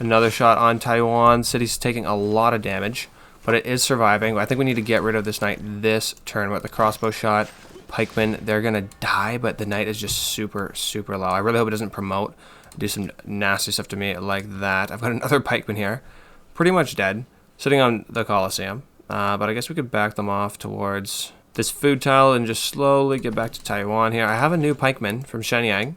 Another shot on Taiwan. City's taking a lot of damage, but it is surviving. I think we need to get rid of this knight this turn with the crossbow shot. Pikemen, they're going to die, but the knight is just super, super low. I really hope it doesn't promote, do some nasty stuff to me like that. I've got another pikeman here, pretty much dead, sitting on the Colosseum. But I guess we could back them off towards this food tile and just slowly get back to Taiwan here. I have a new pikeman from Shenyang.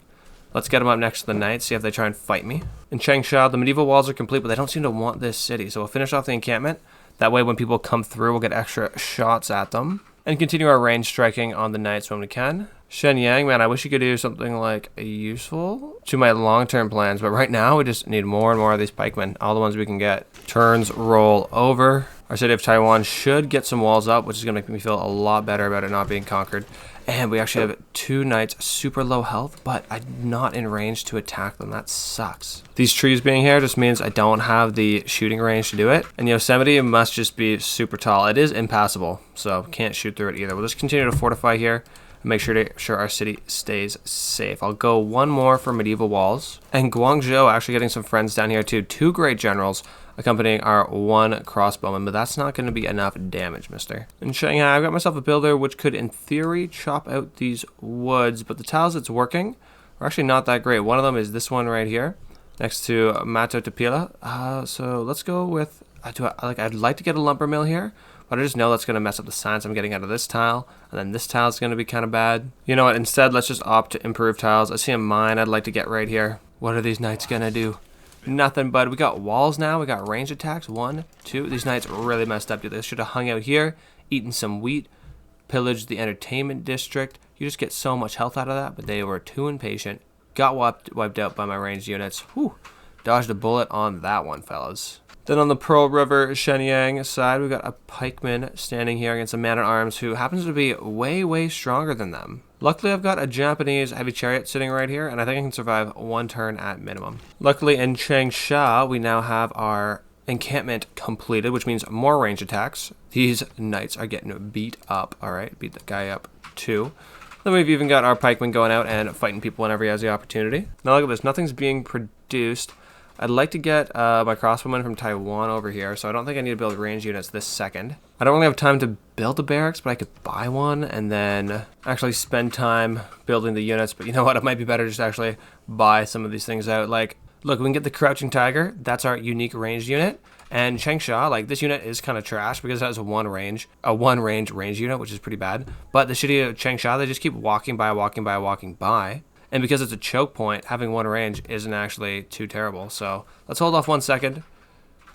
Let's get him up next to the knight, see if they try and fight me. In Changsha, the medieval walls are complete, but they don't seem to want this city. So we'll finish off the encampment. That way when people come through, we'll get extra shots at them. And continue our range striking on the knights when we can. Shenyang, man, I wish you could do something like useful to my long-term plans. But right now, we just need more and more of these pikemen. All the ones we can get. Turns roll over. Our city of Taiwan should get some walls up, which is going to make me feel a lot better about it not being conquered. And we actually have 2 knights super low health, but I'm not in range to attack them. That sucks. These trees being here just means I don't have the shooting range to do it. And Yosemite must just be super tall. It is impassable, so can't shoot through it either. We'll just continue to fortify here and make sure our city stays safe. I'll go one more for medieval walls. And Guangzhou actually getting some friends down here too. 2 great generals accompanying our 1 crossbowman, but that's not going to be enough damage, mister. In Shanghai, I've got myself a builder which could, in theory, chop out these woods, but the tiles that's working are actually not that great. One of them is this one right here, next to Mato Tapila. So let's go with, I'd like to get a lumber mill here, but I just know that's going to mess up the science I'm getting out of this tile, and then this tile is going to be kind of bad. You know what, instead, let's just opt to improve tiles. I see a mine I'd like to get right here. What are these knights going to do? Nothing, but we got walls now. We got range attacks. 1, 2. These knights really messed up, dude. They should have hung out here, eaten some wheat, pillaged the entertainment district. You just get so much health out of that, but they were too impatient. Got wiped out by my ranged units. Whew. Dodged a bullet on that one, fellas. Then on the Pearl River Shenyang side, we got a pikeman standing here against a man-at-arms who happens to be way, way stronger than them. Luckily, I've got a Japanese heavy chariot sitting right here, and I think I can survive 1 turn at minimum. Luckily, in Changsha, we now have our encampment completed, which means more range attacks. These knights are getting beat up, all right? Beat the guy up, too. Then we've even got our pikeman going out and fighting people whenever he has the opportunity. Now look at this. Nothing's being produced. I'd like to get my crossbowman from Taiwan over here, so I don't think I need to build range units this second. I don't really have time to build a barracks, but I could buy one and then actually spend time building the units. But you know what? It might be better just to actually buy some of these things out. Like, look, we can get the Crouching Tiger. That's our unique ranged unit. And Changsha, like, this unit is kind of trash because it has a one range unit, which is pretty bad. But the city of Changsha, they just keep walking by. And because it's a choke point, having 1 range isn't actually too terrible. So let's hold off 1 second.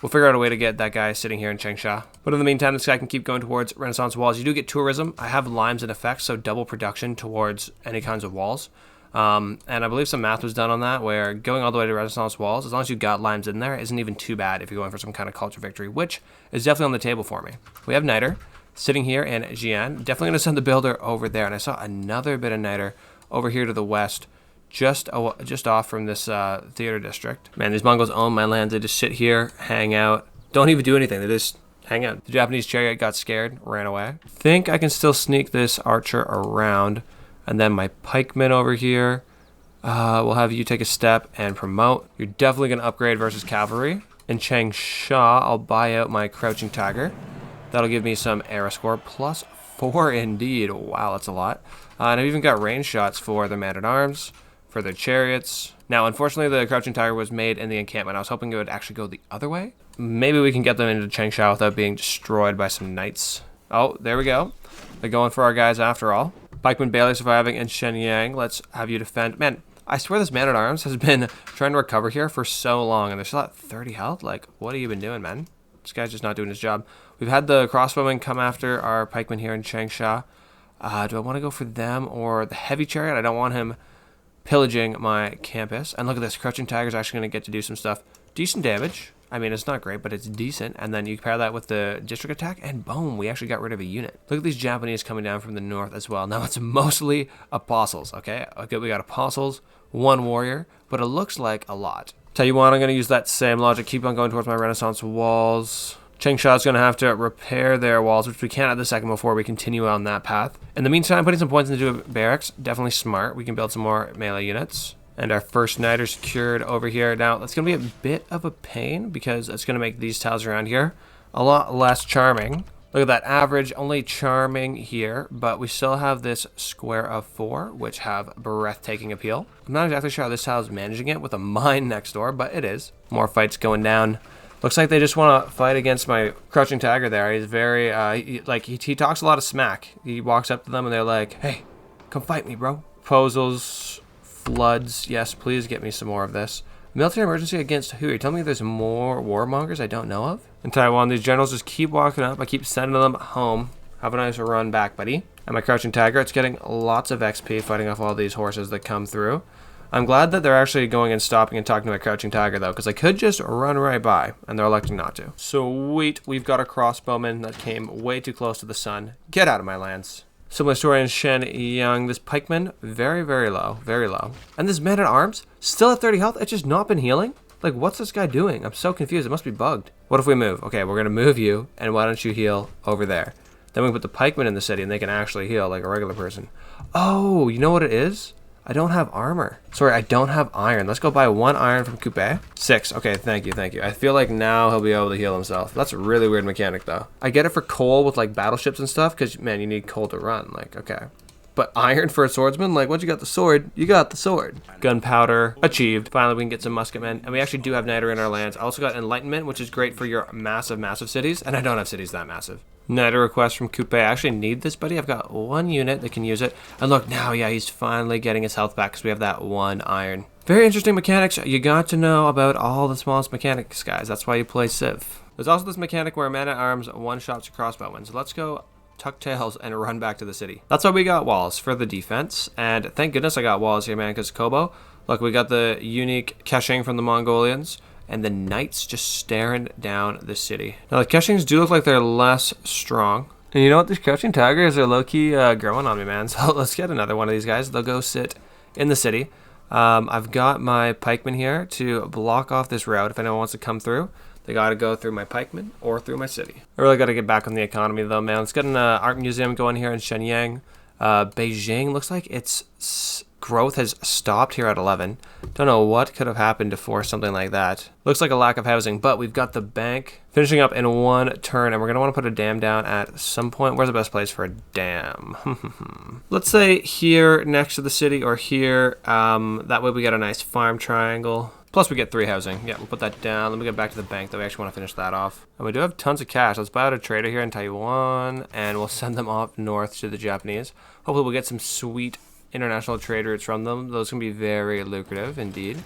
We'll figure out a way to get that guy sitting here in Changsha. But in the meantime, this guy can keep going towards Renaissance walls. You do get tourism. I have limes and effects, so double production towards any kinds of walls. And I believe some math was done on that, where going all the way to Renaissance walls, as long as you got limes in there, isn't even too bad if you're going for some kind of culture victory, which is definitely on the table for me. We have Niter sitting here in Jian. Definitely going to send the builder over there. And I saw another bit of Niter over here to the west, just off from this theater district. Man, these Mongols own my land. They just sit here, hang out, don't even do anything. They just hang out. The Japanese chariot got scared, ran away. Think I can still sneak this archer around. And then my pikemen over here, we'll have you take a step and promote. You're definitely going to upgrade versus cavalry. In Changsha, I'll buy out my Crouching Tiger. That'll give me some era score, +4 indeed. Wow, that's a lot. And I've even got range shots for the man-at-arms, for their chariots. Now, unfortunately, the Crouching Tiger was made in the encampment. I was hoping it would actually go the other way. Maybe we can get them into Changsha without being destroyed by some knights. Oh, there we go. They're going for our guys after all. Pikeman barely surviving in Shenyang. Let's have you defend. Man, I swear this man-at-arms has been trying to recover here for so long, and they're still at 30 health. Like, what have you been doing, man? This guy's just not doing his job. We've had the crossbowmen come after our pikemen here in Changsha. Do I want to go for them or the heavy chariot? I don't want him pillaging my campus. And look at this. Crouching Tiger's actually going to get to do some stuff. Decent damage. I mean, it's not great, but it's decent. And then you pair that with the district attack, and boom, we actually got rid of a unit. Look at these Japanese coming down from the north as well. Now, it's mostly apostles, okay? Okay, we got apostles, 1 warrior, but it looks like a lot. Tell you what, I'm going to use that same logic. Keep on going towards my Renaissance walls. Changsha's going to have to repair their walls, which we can at the second before we continue on that path. In the meantime, putting some points into barracks, definitely smart. We can build some more melee units. And our first niter secured over here. Now, that's going to be a bit of a pain because it's going to make these tiles around here a lot less charming. Look at that, average, only charming here, but we still have this square of 4, which have breathtaking appeal. I'm not exactly sure how this tile is managing it with a mine next door, but it is. More fights going down. Looks like they just want to fight against my crouching tiger there. He's very, he talks a lot of smack. He walks up to them and they're like, hey, come fight me, bro. Proposals, floods, yes, please get me some more of this. Military emergency against who? You're telling me there's more warmongers I don't know of? In Taiwan, these generals just keep walking up. I keep sending them home. Have a nice run back, buddy. And my crouching tiger, it's getting lots of XP fighting off all these horses that come through. I'm glad that they're actually going and stopping and talking to my crouching tiger, though, because I could just run right by, and they're electing not to. Sweet, we've got a crossbowman that came way too close to the sun. Get out of my lands. Similar story in Shen Yang. This pikeman, very, very low, very low. And this man at arms, still at 30 health. It's just not been healing. Like, what's this guy doing? I'm so confused. It must be bugged. What if we move? Okay, we're going to move you, and why don't you heal over there? Then we put the pikemen in the city, and they can actually heal like a regular person. Oh, you know what it is? I don't have armor. Sorry, I don't have iron. Let's go buy 1 iron from Coupe. 6. Okay, thank you, thank you. I feel like now he'll be able to heal himself. That's a really weird mechanic, though. I get it for coal with, like, battleships and stuff, because, man, you need coal to run. Like, okay. But iron for a swordsman? Like, once you got the sword, you got the sword. Gunpowder, achieved. Finally, we can get some musketmen. And we actually do have niter in our lands. I also got enlightenment, which is great for your massive, massive cities. And I don't have cities that massive. Niter request from Coupe. I actually need this, buddy. I've got 1 unit that can use it. And look, now, yeah, he's finally getting his health back because we have that 1 iron. Very interesting mechanics. You got to know about all the smallest mechanics, guys. That's why you play Civ. There's also this mechanic where a man at arms one-shots a crossbowman. So let's go tuck tails and run back to the city. That's why we got walls for the defense. And thank goodness I got walls here, man, because Kobo, look, we got the unique caching from the Mongolians. And the knights just staring down the city. Now, the cachings do look like they're less strong. And you know what? These crouching tigers are low-key growing on me, man. So let's get another one of these guys. They'll go sit in the city. I've got my pikemen here to block off this route. If anyone wants to come through, they got to go through my pikemen or through my city. I really got to get back on the economy, though, man. Let's get an art museum going here in Shenyang. Beijing looks like its growth has stopped here at 11. Don't know what could have happened to force something like that. Looks like a lack of housing, but we've got the bank finishing up in 1 turn, and we're going to want to put a dam down at some point. Where's the best place for a dam? Let's say here next to the city or here. That way we get a nice farm triangle. Plus we get 3 housing. Yeah, we'll put that down. Let me get back to the bank, though. We actually want to finish that off. And we do have tons of cash. Let's buy out a trader here in Taiwan, and we'll send them off north to the Japanese. Hopefully we'll get some sweet international trade routes from them. Those can be very lucrative indeed.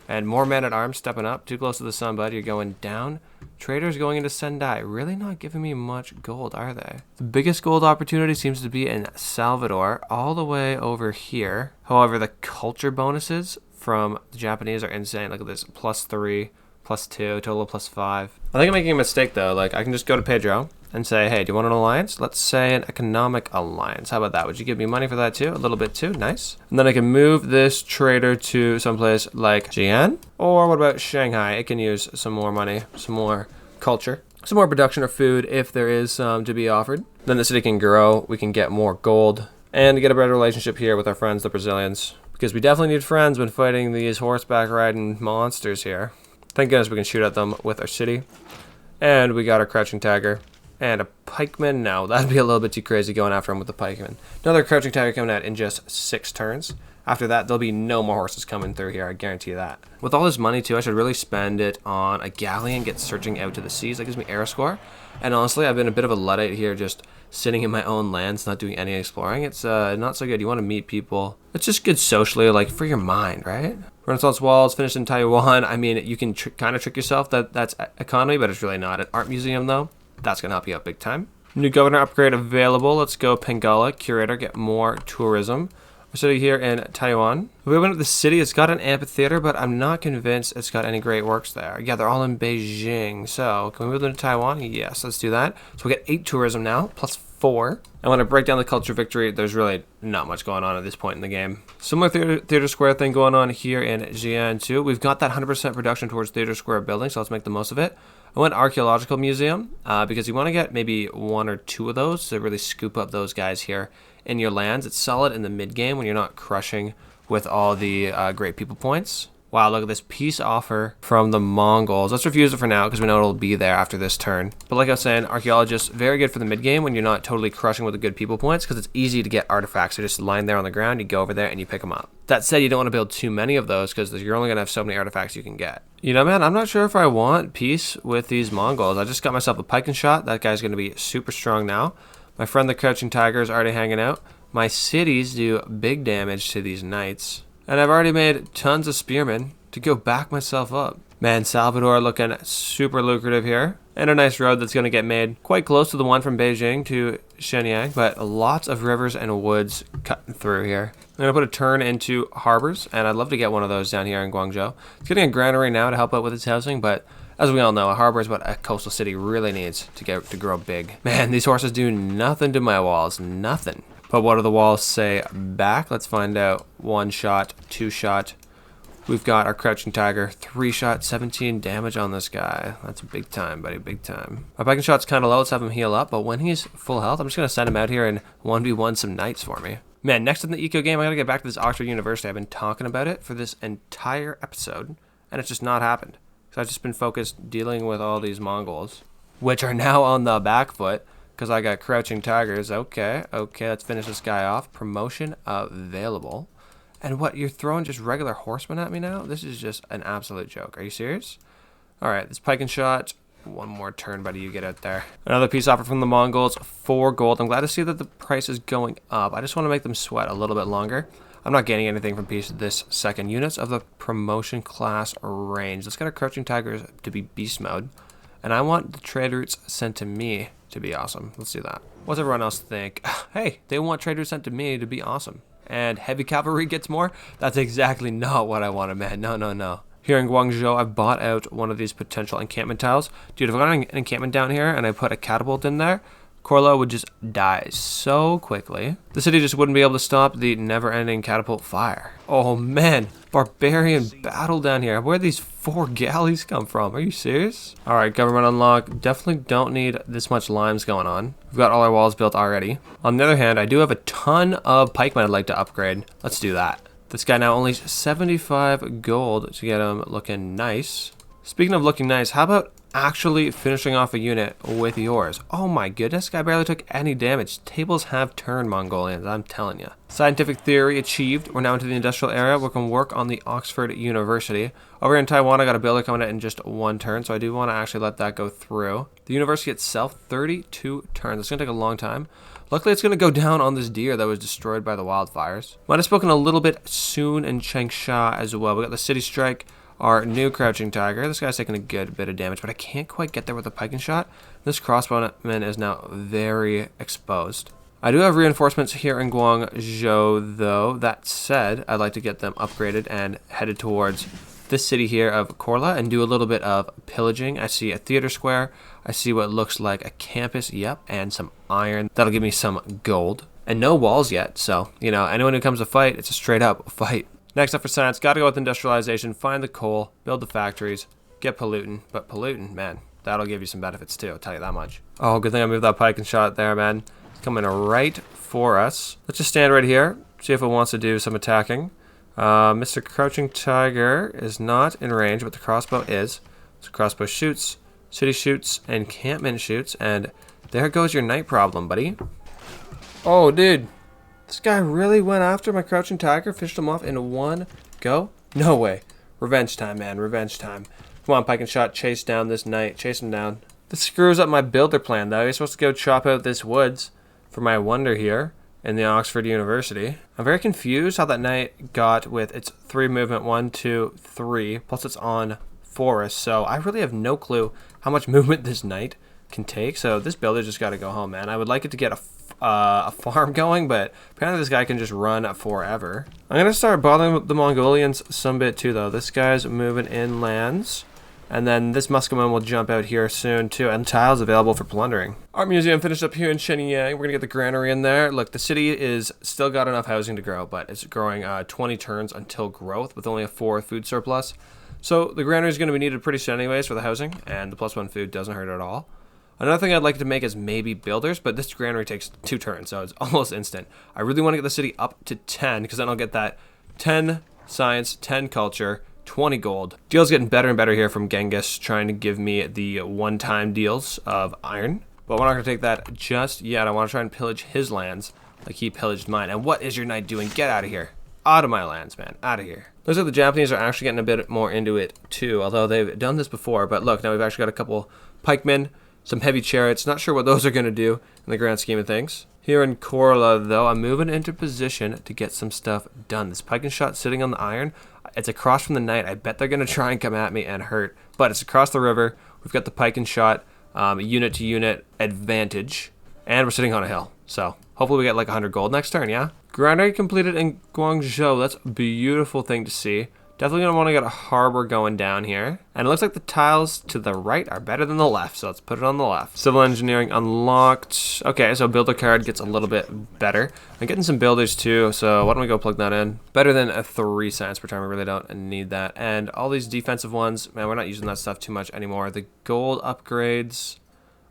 And more men at arms stepping up. Too close to the sun, bud. You're going down. Traders going into Sendai. Really not giving me much gold, are they? The biggest gold opportunity seems to be in Salvador, all the way over here. However, the culture bonuses from the Japanese are insane. Look at this. +3, +2, total of +5. I think I'm making a mistake, though. Like, I can just go to Pedro and say, hey, do you want an alliance? Let's say an economic alliance. How about that? Would you give me money for that too? A little bit too? Nice. And then I can move this trader to someplace like Jian. Or what about Shanghai? It can use some more money, some more culture, some more production of food if there is some to be offered. Then the city can grow. We can get more gold and get a better relationship here with our friends, the Brazilians. Because we definitely need friends when fighting these horseback riding monsters here. Thank goodness we can shoot at them with our city. And we got our crouching tiger. And a pikeman? No, that'd be a little bit too crazy going after him with the pikeman. Another crouching tiger coming out in just 6 turns. After that, there'll be no more horses coming through here, I guarantee that. With all this money, too, I should really spend it on a galleon, get searching out to the seas. That gives me air score. And honestly, I've been a bit of a Luddite here, just sitting in my own lands, not doing any exploring. It's not so good. You want to meet people. It's just good socially, like, for your mind, right? Renaissance walls finished in Taiwan. I mean, you can kind of trick yourself that that's economy, but it's really not. An art museum, though, that's going to help you out big time. New governor upgrade available. Let's go Pangala, curator, get more tourism. Our city here in Taiwan. If we went to the city, it's got an amphitheater, but I'm not convinced it's got any great works there. Yeah, they're all in Beijing. So can we move them to Taiwan? Yes, let's do that. So we get 8 tourism now, +4. And when I break down the culture victory, there's really not much going on at this point in the game. Similar theater square thing going on here in Jian too. We've got that 100% production towards theater square building, so let's make the most of it. I went archaeological museum because you want to get maybe 1 or 2 of those to really scoop up those guys here in your lands. It's solid in the mid game when you're not crushing with all the great people points. Wow, look at this peace offer from the Mongols. Let's refuse it for now because we know it'll be there after this turn. But like I was saying, archaeologists, very good for the mid game when you're not totally crushing with the good people points because it's easy to get artifacts. They're just lying there on the ground, you go over there and you pick them up. That said, you don't want to build too many of those because you're only going to have so many artifacts you can get. You know, man, I'm not sure if I want peace with these Mongols. I just got myself a pike and shot. That guy's going to be super strong now. My friend the Crouching Tiger is already hanging out. My cities do big damage to these knights. And I've already made tons of spearmen to go back myself up. Man, Salvador looking super lucrative here. And a nice road that's going to get made quite close to the one from Beijing to Shenyang, but lots of rivers and woods cutting through here. I'm going to put a turn into harbors, and I'd love to get one of those down here in Guangzhou. It's getting a granary now to help out with its housing, but as we all know, a harbor is what a coastal city really needs to grow big. Man, these horses do nothing to my walls, nothing. But what do the walls say back? Let's find out. 1 shot, 2 shot. We've got our Crouching Tiger, 3 shot, 17 damage on this guy. That's big time, buddy, big time. My pike and shot's kind of low, let's have him heal up, but when he's full health, I'm just going to send him out here and 1v1 some knights for me. Man, next in the eco game, I got to get back to this Oxford University. I've been talking about it for this entire episode, and it's just not happened. So I've just been focused dealing with all these Mongols, which are now on the back foot, because I got Crouching Tigers. Okay, let's finish this guy off. Promotion available. And what, you're throwing just regular horsemen at me now? This is just an absolute joke. Are you serious? All right, this pike and shot. 1 more turn, buddy, you get out there. Another peace offer from the Mongols, 4 gold. I'm glad to see that the price is going up. I just want to make them sweat a little bit longer. I'm not getting anything from peace this second. Units of the promotion class range. Let's get our Crouching Tigers to be beast mode. And I want the trade routes sent to me to be awesome. Let's do that. What's everyone else think? Hey, they want trade routes sent to me to be awesome. And heavy cavalry gets more? That's exactly not what I wanted, man. No. Here in Guangzhou, I've bought out one of these potential encampment tiles. Dude, if I got an encampment down here and I put a catapult in there, Korla would just die so quickly. The city just wouldn't be able to stop the never-ending catapult fire. Oh man, barbarian battle down here. Where these 4 galleys come from? Are you serious? All right, government unlock. Definitely don't need this much limes going on. We've got all our walls built already. On the other hand, I do have a ton of pikemen I'd like to upgrade. Let's do that. This guy now only 75 gold to get him looking nice. Speaking of looking nice, how about actually finishing off a unit with yours? Oh my goodness, guy barely took any damage. Tables have turned, Mongolians, I'm telling you. Scientific theory achieved. We're now into the industrial area. We can work on the Oxford University. Over here in Taiwan, I got a builder coming out in just 1 turn, so I do want to actually let that go through. The university itself, 32 turns. It's going to take a long time. Luckily, it's going to go down on this deer that was destroyed by the wildfires. Might have spoken a little bit soon in Changsha as well. We got the City Strike, our new Crouching Tiger. This guy's taking a good bit of damage, but I can't quite get there with a pike and shot. This crossbowman is now very exposed. I do have reinforcements here in Guangzhou, though. That said, I'd like to get them upgraded and headed towards this city here of Korla and do a little bit of pillaging. I see a theater square. I see what looks like a campus, yep, and some iron. That'll give me some gold. And no walls yet, so, you know, anyone who comes to fight, it's a straight up fight. Next up for science, gotta go with industrialization, find the coal, build the factories, get pollutant. But pollutant, man, that'll give you some benefits too, I'll tell you that much. Oh, good thing I moved that pike and shot there, man. It's coming right for us. Let's just stand right here, see if it wants to do some attacking. Mr. Crouching Tiger is not in range, but the crossbow is. So crossbow shoots, city shoots, encampment shoots, and there goes your knight problem, buddy. Oh, dude. This guy really went after my Crouching Tiger, fished him off in 1 go? No way. Revenge time, man, revenge time. Come on, pike and shot, chase down this knight, chase him down. This screws up my builder plan, though. You're supposed to go chop out this woods for my wonder here in the Oxford University. I'm very confused how that knight got with its 3 movement, 1, 2, 3, plus it's on forest, so I really have no clue how much movement this knight can take, so this builder just got to go home, man. I would like it to get a farm going, but apparently this guy can just run forever. I'm going to start bothering the Mongolians some bit too, though. This guy's moving inlands. And then this Muskelman will jump out here soon too, and tiles available for plundering. Art museum finished up here in Shenyang. We're gonna get the granary in there. Look, the city is still got enough housing to grow, but it's growing 20 turns until growth with only a 4 food surplus. So the granary is gonna be needed pretty soon anyways for the housing, and the +1 food doesn't hurt at all. Another thing I'd like to make is maybe builders, but this granary takes 2 turns, so it's almost instant. I really want to get the city up to 10, because then I'll get that 10 science, 10 culture, 20 gold. Deals getting better and better here from Genghis, trying to give me the one-time deals of iron. But we're not going to take that just yet. I want to try and pillage his lands like he pillaged mine. And what is your knight doing? Get out of here. Out of my lands, man. Out of here. Looks like the Japanese are actually getting a bit more into it too, although they've done this before. But look, now we've actually got a couple pikemen, some heavy chariots. Not sure what those are going to do in the grand scheme of things. Here in Korla, though, I'm moving into position to get some stuff done. This pike and shot sitting on the iron, it's across from the knight. I bet they're going to try and come at me and hurt. But it's across the river. We've got the pike and shot, unit-to-unit advantage. And we're sitting on a hill. So hopefully we get like 100 gold next turn, yeah? Granary completed in Guangzhou. That's a beautiful thing to see. Definitely going to want to get a harbor going down here. And it looks like the tiles to the right are better than the left, so let's put it on the left. Civil engineering unlocked. Okay, so builder card gets a little bit better. I'm getting some builders too, so why don't we go plug that in? Better than a 3 cents per turn. We really don't need that. And all these defensive ones, man, we're not using that stuff too much anymore. The gold upgrades,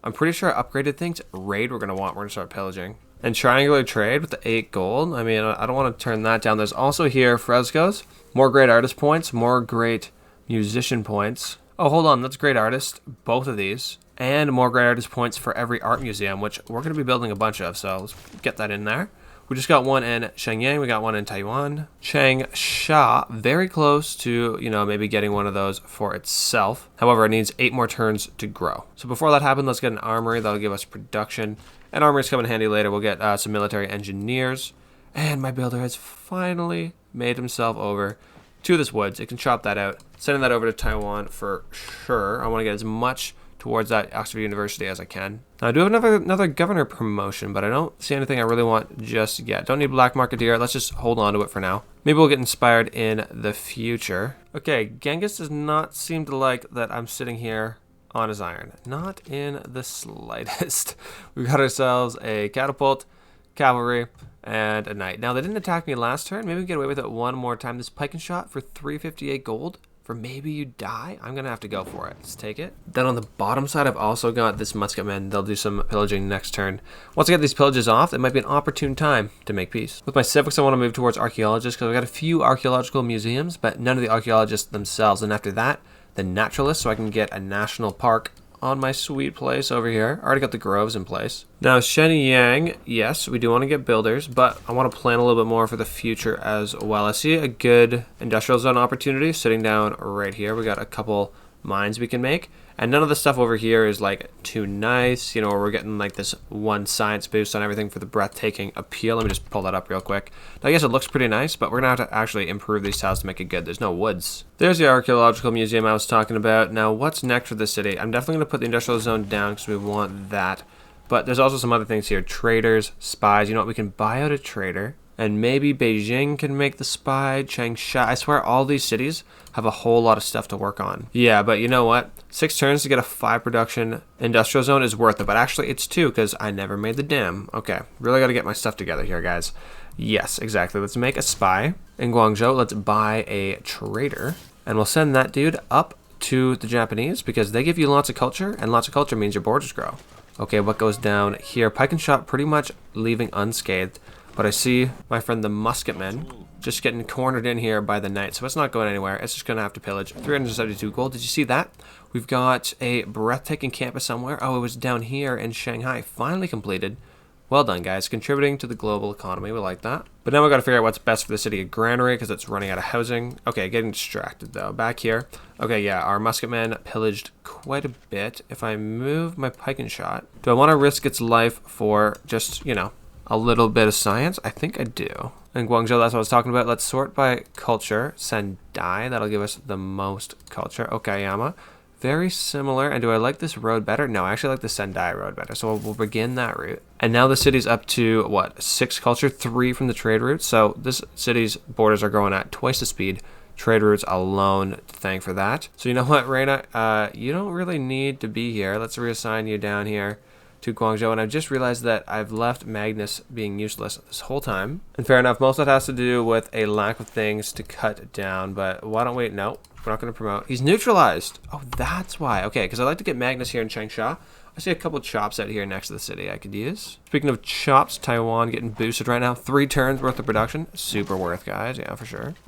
I'm pretty sure I upgraded things. Raid we're going to want. We're going to start pillaging. And triangular trade with the 8 gold. I mean, I don't want to turn that down. There's also here frescoes. More great artist points. More great musician points. Oh, hold on. That's great artist. Both of these. And more great artist points for every art museum, which we're going to be building a bunch of. So let's get that in there. We just got one in Shenyang. We got one in Taiwan. Changsha, very close to, you know, maybe getting one of those for itself. However, it needs 8 more turns to grow. So before that happens, let's get an armory. That'll give us production. And armories come in handy later. We'll get some military engineers. And my builder has finally made himself over to this woods. It can chop that out. Sending that over to Taiwan for sure. I want to get as much towards that Oxford University as I can. Now, I do have another governor promotion, but I don't see anything I really want just yet. Don't need black market here. Let's just hold on to it for now. Maybe we'll get inspired in the future. Okay, Genghis does not seem to like that I'm sitting here on his iron. Not in the slightest. We got ourselves a catapult, cavalry, and a knight. Now, they didn't attack me last turn. Maybe we get away with it one more time. This pike and shot for 358 gold. For maybe you die, I'm gonna have to go for it. Let's take it. Then on the bottom side, I've also got this musketman. They'll do some pillaging next turn. Once I get these pillages off, it might be an opportune time to make peace. With my civics, I want to move towards archaeologists because I've got a few archaeological museums, but none of the archaeologists themselves. And after that, the naturalists, so I can get a national park on my sweet place over here. I already got the groves in place. Now, Shenyang, yes, we do want to get builders, but I want to plan a little bit more for the future as well. I see a good industrial zone opportunity sitting down right here. We got a couple mines we can make, and none of the stuff over here is like too nice, you know, we're getting like this one science boost on everything for the breathtaking appeal. Let me just pull that up real quick. Now, I guess it looks pretty nice, but we're gonna have to actually improve these tiles to make it good. There's no woods. There's the archaeological museum I was talking about. Now, what's next for the city? I'm definitely gonna put the industrial zone down because we want that, but there's also some other things here. Traders, spies. You know what, we can buy out a trader. And maybe Beijing can make the spy, Changsha. I swear all these cities have a whole lot of stuff to work on. Yeah, but you know what? 6 turns to get a 5 production industrial zone is worth it. But actually it's 2 because I never made the dam. Okay, really got to get my stuff together here, guys. Yes, exactly. Let's make a spy in Guangzhou. Let's buy a trader. And we'll send that dude up to the Japanese because they give you lots of culture. And lots of culture means your borders grow. Okay, what goes down here? Pike and shot pretty much leaving unscathed. But I see my friend the musketman just getting cornered in here by the knight. So it's not going anywhere. It's just going to have to pillage. 372 gold. Did you see that? We've got a breathtaking campus somewhere. Oh, it was down here in Shanghai. Finally completed. Well done, guys. Contributing to the global economy. We like that. But now we've got to figure out what's best for the city of Granary because it's running out of housing. Okay, getting distracted though. Back here. Okay, yeah, our musketman pillaged quite a bit. If I move my pike and shot, do I want to risk its life for just, you know, a little bit of science? I think I do. In Guangzhou, that's what I was talking about. Let's sort by culture. Sendai, that'll give us the most culture. Okayama, very similar. And do I like this road better? No, I actually like the Sendai road better. So we'll begin that route. And now the city's up to, what, 6 culture, 3 from the trade route. So this city's borders are growing at twice the speed. Trade routes alone to thank for that. So you know what, Reina? You don't really need to be here. Let's reassign you down here to Guangzhou, and I've just realized that I've left Magnus being useless this whole time. And fair enough, most of that has to do with a lack of things to cut down, but why don't we... No, we're not going to promote. He's neutralized. Oh, that's why. Okay, because I'd like to get Magnus here in Changsha. I see a couple chops out here next to the city I could use. Speaking of chops, Taiwan getting boosted right now. 3 turns worth of production. Super worth, guys. Yeah, for sure.